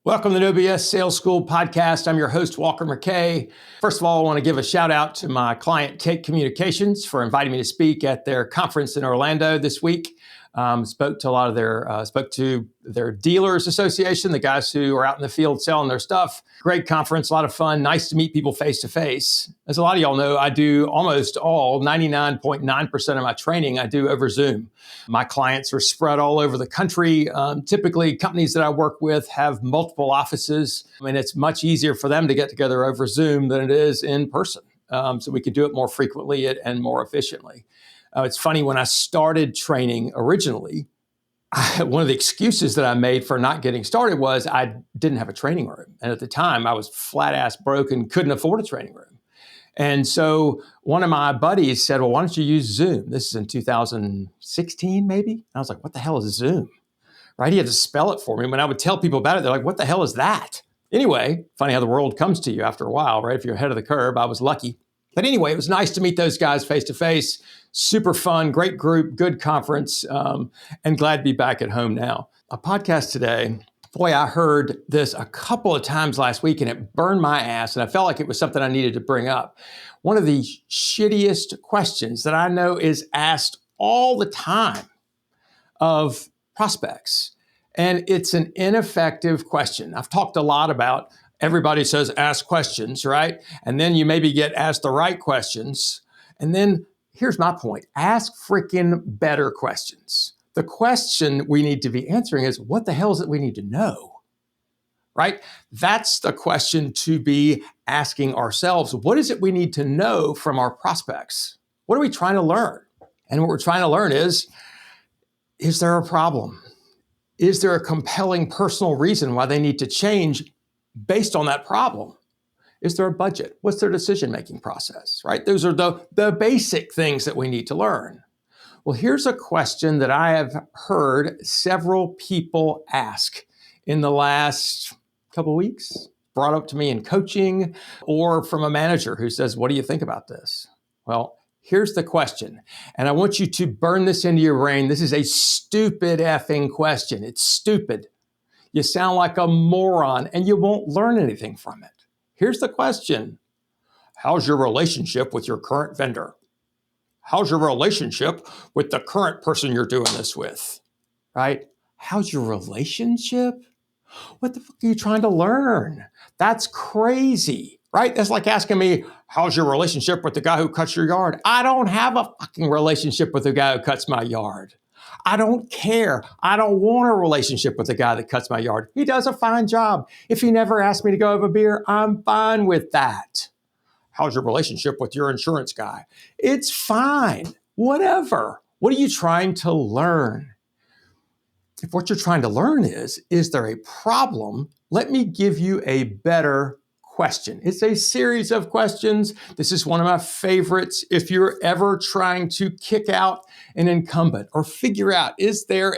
Welcome to the OBS Sales School podcast. I'm your host, Walker McKay. First of all, I want to give a shout out to my client, Cake Communications, for inviting me to speak at their conference in Orlando this week. Spoke to their dealers association, the guys who are out in the field selling their stuff. Great conference, a lot of fun. Nice to meet people face to face. As a lot of y'all know, I do almost all, 99.9% of my training I do over Zoom. My clients are spread all over the country. Typically, companies that I work with have multiple offices, and it's much easier for them to get together over Zoom than it is in person. So we can do it more frequently and more efficiently. It's funny, when I started training originally, one of the excuses that I made for not getting started was I didn't have a training room. And at the time, I was flat ass broke and couldn't afford a training room. And so one of my buddies said, well, why don't you use Zoom? This is in 2016, maybe. And I was like, what the hell is Zoom? Right? He had to spell it for me. When I would tell people about it, they're like, what the hell is that? Anyway, funny how the world comes to you after a while, right? If you're ahead of the curve, I was lucky. But anyway, it was nice to meet those guys face to face. Super fun, great group, good conference, and glad to be back at home now. A podcast today, boy, I heard this a couple of times last week and it burned my ass, and I felt like it was something I needed to bring up. One of the shittiest questions that I know is asked all the time of prospects, and it's an ineffective question. I've talked a lot about everybody says ask questions, right? And then you maybe get asked the right questions. And then here's my point. Ask freaking better questions. The question we need to be answering is, what the hell is it we need to know? Right? That's the question to be asking ourselves. What is it we need to know from our prospects? What are we trying to learn? And what we're trying to learn is there a problem? Is there a compelling personal reason why they need to change based on that problem? Is there a budget? What's their decision-making process, right? Those are the basic things that we need to learn. Well, here's a question that I have heard several people ask in the last couple of weeks, brought up to me in coaching, or from a manager who says, what do you think about this? Well, here's the question, and I want you to burn this into your brain. This is a stupid effing question. It's stupid. You sound like a moron, and you won't learn anything from it. Here's the question. How's your relationship with your current vendor? How's your relationship with the current person you're doing this with? Right? How's your relationship? What the fuck are you trying to learn? That's crazy, right? That's like asking me, how's your relationship with the guy who cuts your yard? I don't have a fucking relationship with the guy who cuts my yard. I don't care. I don't want a relationship with the guy that cuts my yard. He does a fine job. If he never asked me to go have a beer, I'm fine with that. How's your relationship with your insurance guy? It's fine. Whatever. What are you trying to learn? If what you're trying to learn is there a problem? Let me give you a better question. It's a series of questions. This is one of my favorites. If you're ever trying to kick out an incumbent or figure out, is there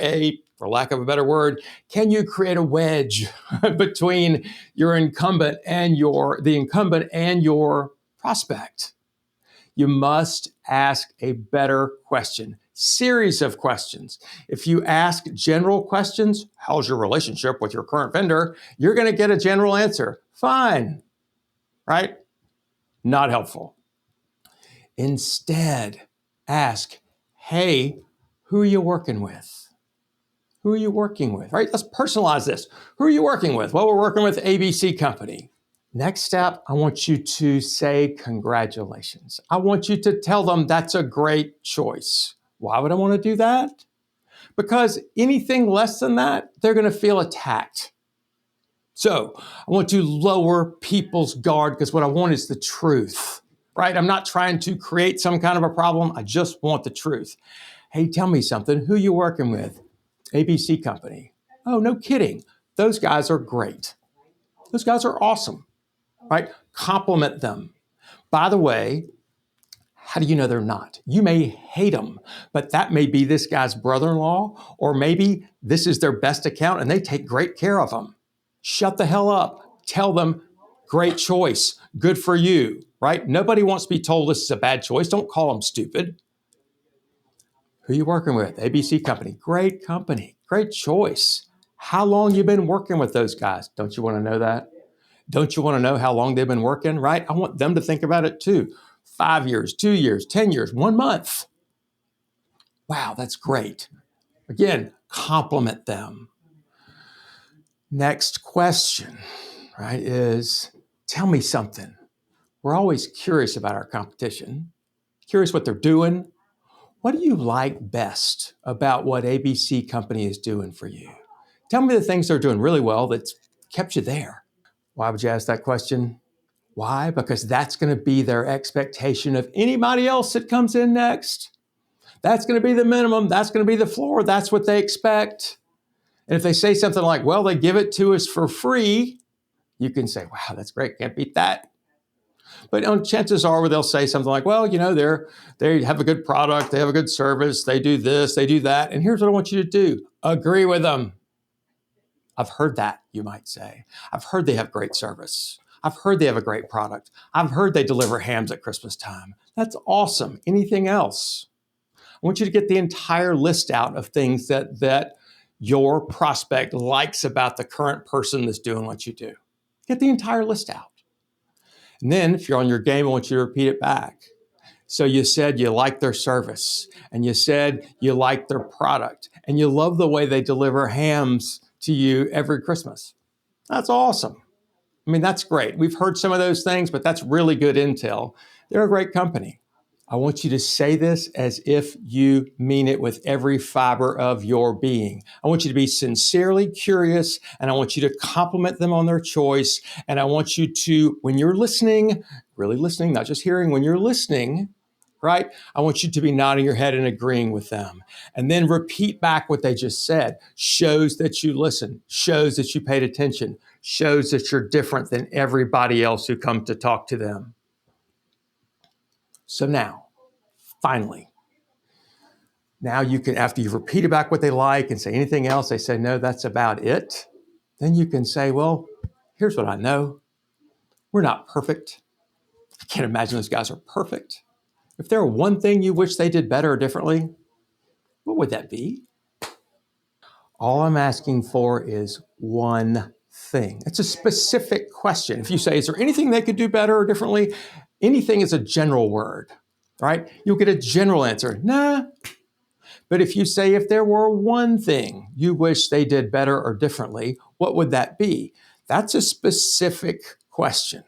for lack of a better word, can you create a wedge between your incumbent and the incumbent and your prospect? You must ask a better question. Series of questions. If you ask general questions, how's your relationship with your current vendor? You're going to get a general answer. Fine. Right? Not helpful. Instead, ask, hey, who are you working with? Who are you working with? Right? Let's personalize this. Who are you working with? Well, we're working with ABC Company. Next step, I want you to say congratulations. I want you to tell them that's a great choice. Why would I want to do that? Because anything less than that, they're going to feel attacked. So I want to lower people's guard because what I want is the truth, right? I'm not trying to create some kind of a problem. I just want the truth. Hey, tell me something. Who you working with? ABC Company. Oh, no kidding. Those guys are great. Those guys are awesome, right? Compliment them. By the way, how do you know they're not? You may hate them, but that may be this guy's brother-in-law, or maybe this is their best account and they take great care of them. Shut the hell up. Tell them, great choice. Good for you, right? Nobody wants to be told this is a bad choice. Don't call them stupid. Who are you working with? ABC Company. Great company. Great choice. How long you been working with those guys? Don't you want to know that? Don't you want to know how long they've been working, right? I want them to think about it too. 5 years, 2 years, 10 years, 1 month. Wow, that's great. Again, compliment them. Next question, right, is tell me something. We're always curious about our competition, curious what they're doing. What do you like best about what ABC Company is doing for you? Tell me the things they're doing really well that's kept you there. Why would you ask that question? Why? Because that's going to be their expectation of anybody else that comes in next. That's going to be the minimum. That's going to be the floor. That's what they expect. And if they say something like, well, they give it to us for free, you can say, wow, that's great. Can't beat that. But chances are they'll say something like, well, they have a good product. They have a good service. They do this, they do that. And here's what I want you to do. Agree with them. I've heard that, you might say. I've heard they have great service. I've heard they have a great product. I've heard they deliver hams at Christmas time. That's awesome. Anything else? I want you to get the entire list out of things that your prospect likes about the current person that's doing what you do. Get the entire list out. And then if you're on your game, I want you to repeat it back. So you said you like their service, and you said you like their product, and you love the way they deliver hams to you every Christmas. That's awesome. I mean, that's great. We've heard some of those things, but that's really good intel. They're a great company. I want you to say this as if you mean it with every fiber of your being. I want you to be sincerely curious, and I want you to compliment them on their choice. And I want you to, when you're listening, really listening, not just hearing, when you're listening, right? I want you to be nodding your head and agreeing with them. And then repeat back what they just said. Shows that you listen, shows that you paid attention, shows that you're different than everybody else who come to talk to them. So now, finally, now you can, after you've repeated back what they like and say anything else, they say, no, that's about it. Then you can say, well, here's what I know. We're not perfect. I can't imagine those guys are perfect. If there were one thing you wish they did better or differently, what would that be? All I'm asking for is one thing. It's a specific question. If you say, is there anything they could do better or differently? Anything is a general word, right? You'll get a general answer. Nah. But if you say, if there were one thing you wish they did better or differently, what would that be? That's a specific question,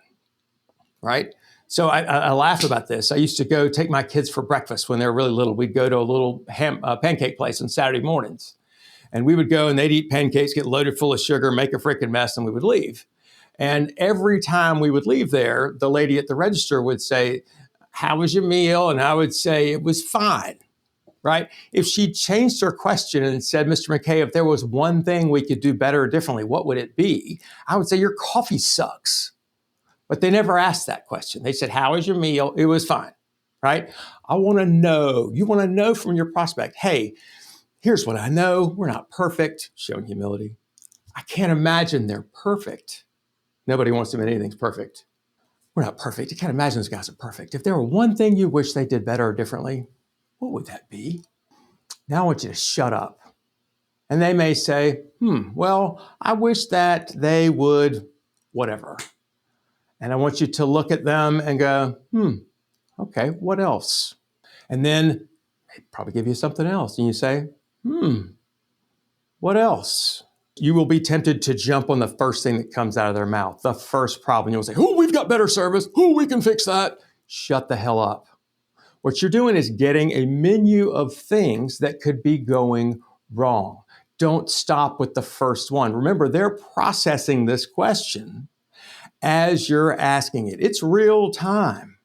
right? So I laugh about this. I used to go take my kids for breakfast when they were really little. We'd go to a little pancake place on Saturday mornings. And we would go and they'd eat pancakes, get loaded full of sugar, make a freaking mess, and we would leave. And every time we would leave there, the lady at the register would say, how was your meal? And I would say, it was fine, right? If she changed her question and said, Mr. McKay, if there was one thing we could do better or differently, what would it be? I would say, your coffee sucks. But they never asked that question. They said, how was your meal? It was fine, right? I want to know. You want to know from your prospect, hey, here's what I know. We're not perfect, showing humility. I can't imagine they're perfect. Nobody wants to admit anything's perfect. We're not perfect. You can't imagine those guys are perfect. If there were one thing you wish they did better or differently, what would that be? Now I want you to shut up. And they may say, well, I wish that they would whatever. And I want you to look at them and go, okay, what else? And then they probably give you something else. And you say, what else? You will be tempted to jump on the first thing that comes out of their mouth, the first problem. You'll say, we've got better service. We can fix that. Shut the hell up. What you're doing is getting a menu of things that could be going wrong. Don't stop with the first one. Remember, they're processing this question as you're asking it. It's real time.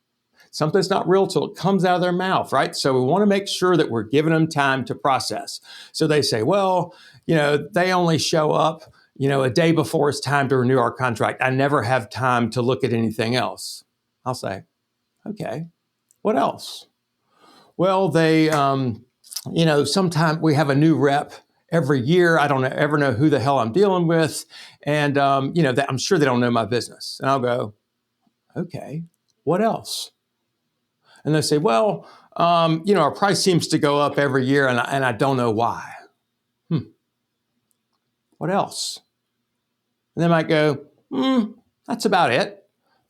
Something's not real till it comes out of their mouth, right? So we want to make sure that we're giving them time to process. So they say, well, they only show up, a day before it's time to renew our contract. I never have time to look at anything else. I'll say, okay, what else? Well, they, sometimes we have a new rep every year. I don't ever know who the hell I'm dealing with. And, I'm sure they don't know my business. And I'll go, okay, what else? And they say, well, our price seems to go up every year and I don't know why. What else? And they might go, that's about it.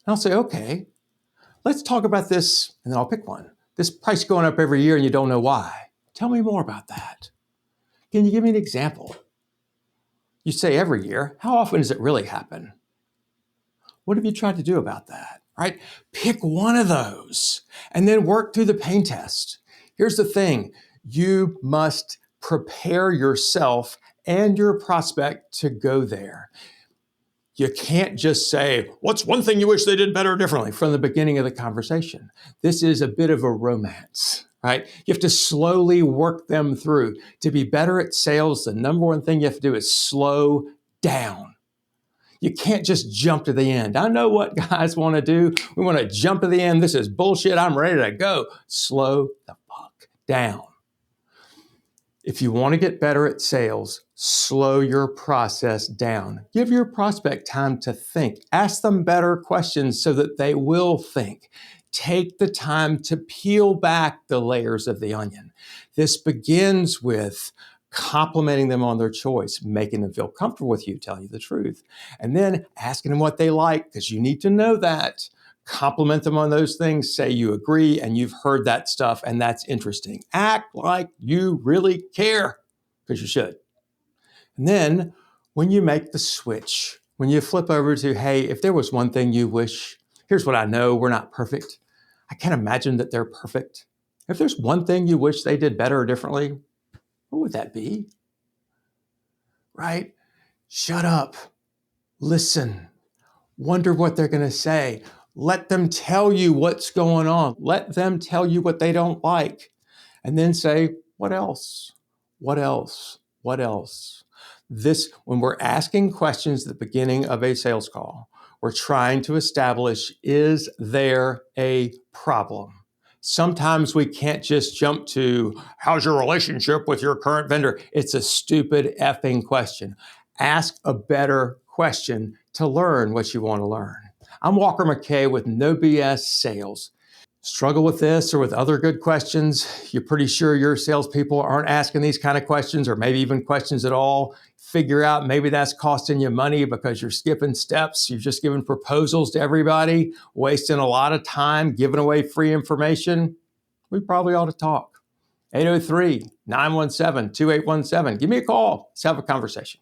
And I'll say, okay, let's talk about this. And then I'll pick one. This price going up every year and you don't know why. Tell me more about that. Can you give me an example? You say every year. How often does it really happen? What have you tried to do about that? Right? Pick one of those and then work through the pain test. Here's the thing. You must prepare yourself and your prospect to go there. You can't just say, what's one thing you wish they did better or differently from the beginning of the conversation? This is a bit of a romance, right? You have to slowly work them through. To be better at sales, the number one thing you have to do is slow down. You can't just jump to the end. I know what guys want to do. We want to jump to the end. This is bullshit. I'm ready to go. Slow the fuck down. If you want to get better at sales, slow your process down. Give your prospect time to think. Ask them better questions so that they will think. Take the time to peel back the layers of the onion. This begins with complimenting them on their choice, making them feel comfortable with you, telling you the truth, and then asking them what they like, because you need to know that. Compliment them on those things, say you agree and you've heard that stuff and that's interesting. Act like you really care, because you should. And then when you make the switch, when you flip over to, hey, if there was one thing you wish, here's what I know, we're not perfect. I can't imagine that they're perfect. If there's one thing you wish they did better or differently, what would that be? Right? Shut up. Listen. Wonder what they're going to say. Let them tell you what's going on. Let them tell you what they don't like. And then say, what else? What else? What else? When we're asking questions at the beginning of a sales call, we're trying to establish, is there a problem? Sometimes we can't just jump to, how's your relationship with your current vendor? It's a stupid effing question. Ask a better question to learn what you want to learn. I'm Walker McKay with No BS Sales. Struggle with this or with other good questions? You're pretty sure your salespeople aren't asking these kind of questions, or maybe even questions at all. Figure out maybe that's costing you money because you're skipping steps. You're just giving proposals to everybody, wasting a lot of time, giving away free information. We probably ought to talk. 803-917-2817. Give me a call. Let's have a conversation.